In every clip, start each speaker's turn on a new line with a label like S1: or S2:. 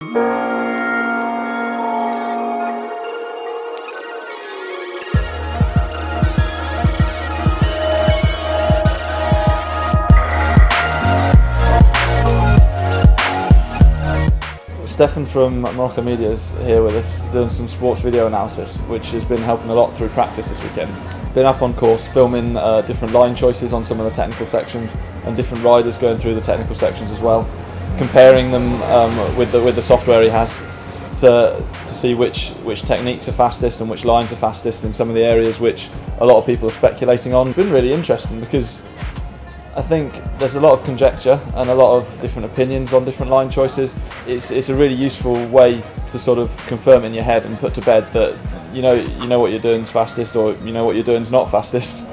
S1: Stefan from Morrocco Media is here with us doing some sports video analysis, which has been helping a lot through practice this weekend. Been up on course filming different line choices on some of the technical sections and different riders going through the technical sections as well, comparing them with the software he has to see which techniques are fastest and which lines are fastest in some of the areas which a lot of people are speculating on. It's been really interesting because I think there's a lot of conjecture and a lot of different opinions on different line choices. It's a really useful way to sort of confirm in your head and put to bed that you know what you're doing is fastest, or you know what you're doing is not fastest.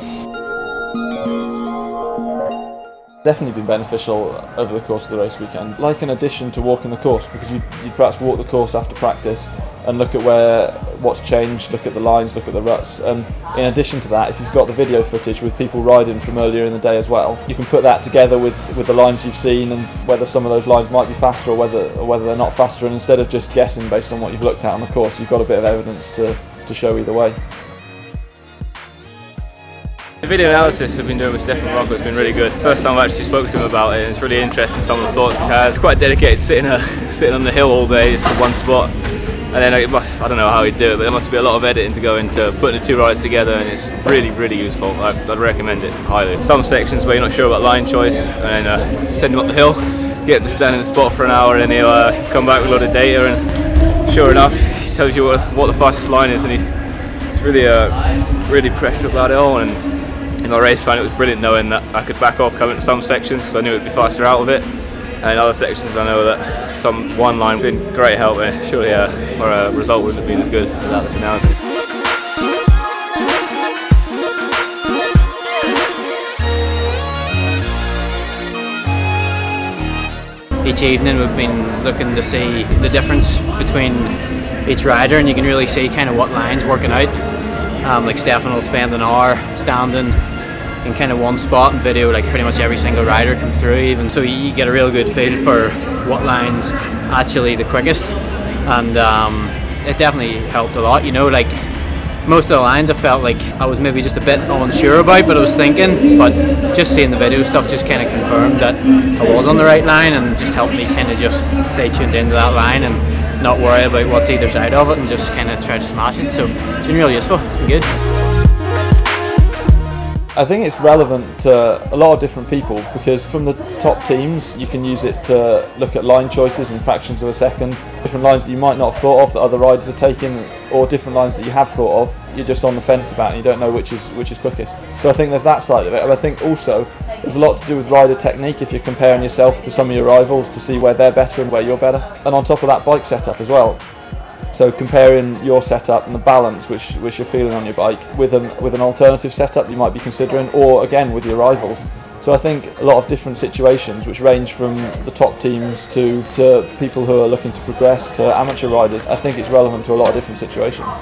S1: Definitely been beneficial over the course of the race weekend, like an addition to walking the course, because you'd perhaps walk the course after practice and look at what's changed, look at the lines, look at the ruts, and in addition to that, if you've got the video footage with people riding from earlier in the day as well, you can put that together with the lines you've seen and whether some of those lines might be faster or whether they're not faster, and instead of just guessing based on what you've looked at on the course, you've got a bit of evidence to show either way.
S2: The video analysis I've been doing with Stefan Morrocco has been really good. First time I've actually spoken to him about it, and it's really interesting some of the thoughts he has. Quite dedicated, sitting on the hill all day, just in one spot. And then I don't know how he'd do it, but there must be a lot of editing to go into putting the two rides together, and it's really, really useful. I'd recommend it highly. Some sections where you're not sure about line choice, and then send him up the hill, get him to stand in the spot for an hour, and he'll come back with a lot of data, and sure enough, he tells you what the fastest line is, and it's really prescient about it all. And in my race plan, it was brilliant knowing that I could back off coming to some sections because I knew it would be faster out of it, and in other sections I know that one line would be great help, and surely our result wouldn't have been as good without this analysis.
S3: Each evening we've been looking to see the difference between each rider, and you can really see kind of what line's working out. Like Stefan will spend an hour standing in kind of one spot and video like pretty much every single rider come through, even so you get a real good feel for what line's actually the quickest, and it definitely helped a lot. You know, like most of the lines I felt like I was maybe just a bit unsure about, but I was thinking, but just seeing the video stuff just kind of confirmed that I was on the right line, and just helped me kind of just stay tuned into that line and not worry about what's either side of it, and just kind of try to smash it. So it's been really useful, it's been good.
S1: I think it's relevant to a lot of different people, because from the top teams you can use it to look at line choices in fractions of a second, different lines that you might not have thought of that other riders are taking, or different lines that you have thought of you're just on the fence about and you don't know which is quickest. So I think there's that side of it, but I think also there's a lot to do with rider technique if you're comparing yourself to some of your rivals to see where they're better and where you're better, and on top of that, bike setup as well. So comparing your setup and the balance which you're feeling on your bike with an alternative setup you might be considering, or again with your rivals. So I think a lot of different situations which range from the top teams to people who are looking to progress to amateur riders, I think it's relevant to a lot of different situations.